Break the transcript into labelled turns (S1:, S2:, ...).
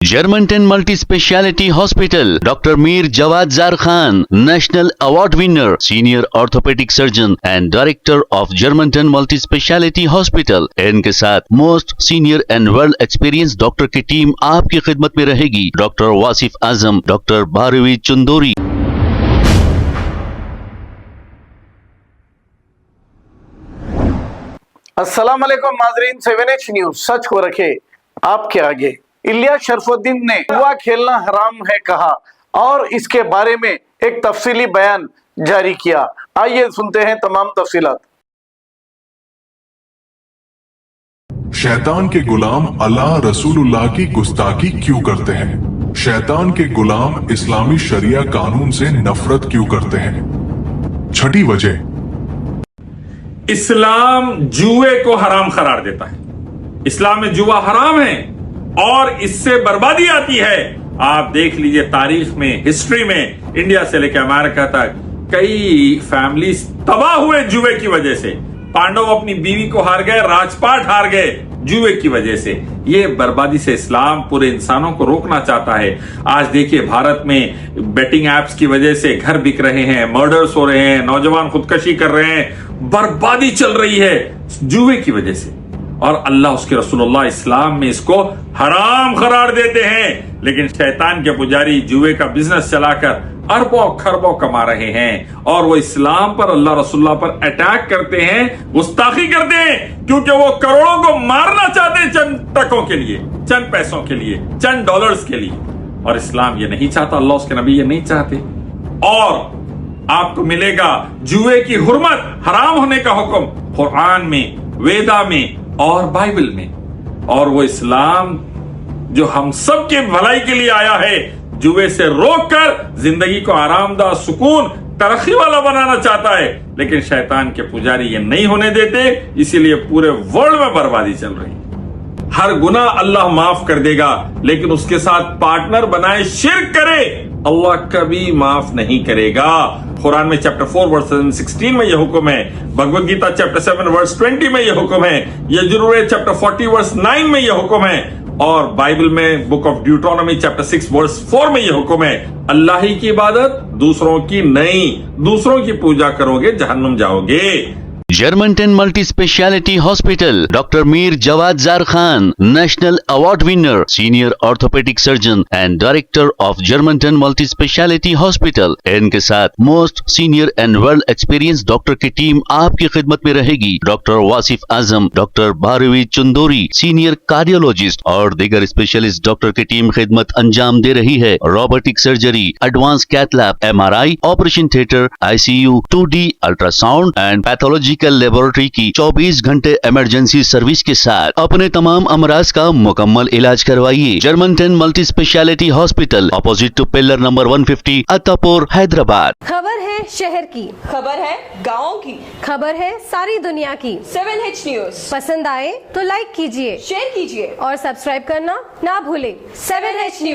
S1: Germantown Multi-Speciality Hospital, Dr. Mir Jawad Zar Khan, National Award winner, Senior Orthopedic Surgeon and Director of Germantown Multi-Speciality Hospital. इनके साथ Most Senior and Well Experienced Doctor की team आपकी खिदमत में रहेगी. Dr. Wasif आजम, Dr. Bharvi Chandori.
S2: अस्सलाम वालेकुम नाज़रीन, 7H न्यूज़ सच को रखे आपके आगे. इलियास शरफुद्दीन ने जुआ खेलना हराम है कहा और इसके बारे में एक तफसीली बयान जारी किया. आइए सुनते हैं तमाम तफसीलात.
S3: शैतान के गुलाम अल्लाह रसूलुल्लाह की गुस्ताखी क्यों करते हैं? शैतान के गुलाम इस्लामी शरिया कानून से नफरत क्यों करते हैं? छठी वजह,
S4: इस्लाम जुए को हराम करार देता है. इस्लाम में जुआ हराम है और इससे बर्बादी आती है. आप देख लीजिए तारीख में, हिस्ट्री में, इंडिया से लेकर अमेरिका तक कई फैमिलीज तबाह हुए जुए की वजह से. पांडव अपनी बीवी को हार गए, राजपाट हार गए जुए की वजह से. ये बर्बादी से इस्लाम पूरे इंसानों को रोकना चाहता है. आज देखिए भारत में बेटिंग एप्स की वजह से घर बिक रहे हैं, मर्डर्स हो रहे हैं, नौजवान खुदकशी कर रहे हैं, बर्बादी चल रही है जुए की वजह से. और अल्लाह उसके रसूलुल्लाह इस्लाम में इसको हराम करार देते हैं. लेकिन शैतान के पुजारी जुए का बिजनेस चलाकर अरबों खरबों कमा रहे हैं और वो इस्लाम पर, अल्लाह रसूलुल्लाह पर अटैक करते हैं, गुस्ताखी करते हैं, क्योंकि वो करोड़ों को मारना चाहते हैं चंद टकों के लिए, चंद पैसों के लिए, चंद डॉलर्स के लिए. और इस्लाम ये नहीं चाहता, अल्लाह उसके नबी ये नहीं चाहते. और आपको मिलेगा जुए की हुर्मत, हराम होने का हुक्म कुरान में, वेदा में और बाइबल में. और वो इस्लाम जो हम सब के भलाई के लिए आया है, जुए से रोककर जिंदगी को आरामदाह, सुकून, तरक्की वाला बनाना चाहता है. लेकिन शैतान के पुजारी ये नहीं होने देते, इसीलिए पूरे वर्ल्ड में बर्बादी चल रही है. हर गुनाह अल्लाह माफ कर देगा, लेकिन उसके साथ पार्टनर बनाए शिर्क करे, अल्लाह कभी माफ नहीं करेगा. कुरान में चैप्टर 4 वर्स 16 में यह हुक्म है. भगवत गीता चैप्टर 7 वर्स 20 में यह हुक्म है. यजुर्वेद चैप्टर 40 वर्स 9 में यह हुक्म है. और बाइबल में बुक ऑफ ड्यूटोनॉमी चैप्टर 6 वर्स 4 में यह हुक्म है. अल्लाह ही की इबादत, दूसरों की नहीं. दूसरों की पूजा करोगे जहन्नुम जाओगे.
S1: Germantown Multi-Speciality Hospital, Dr. Mir Jawad Zar Khan, National Award winner, Senior Orthopedic Surgeon and Director of Germantown Multi-Speciality Hospital. इनके साथ Most Senior and Well Experienced Doctor की टीम आपकी खिदमत में रहेगी. Dr. वासिफ आजम, Dr. Bharvi Chandori, Senior Cardiologist और दीगर specialist doctor की टीम खिदमत अंजाम दे रही है. Robotic surgery, advance cath lab, MRI, operation theatre, ICU, 2D ultrasound and pathology laboratory की 24 घंटे इमरजेंसी सर्विस के साथ अपने तमाम अमराज का मुकम्मल इलाज करवाइए. Germanten multi speciality hospital, opposite to pillar number 150, Attapur, Hyderabad.
S5: खबर है शहर की,
S6: खबर है गाँव की,
S5: खबर है सारी दुनिया की.
S6: 7H न्यूज़
S5: पसंद आए तो लाइक कीजिए,
S6: शेयर कीजिए
S5: और सब्सक्राइब करना ना भूलें.
S6: 7H news.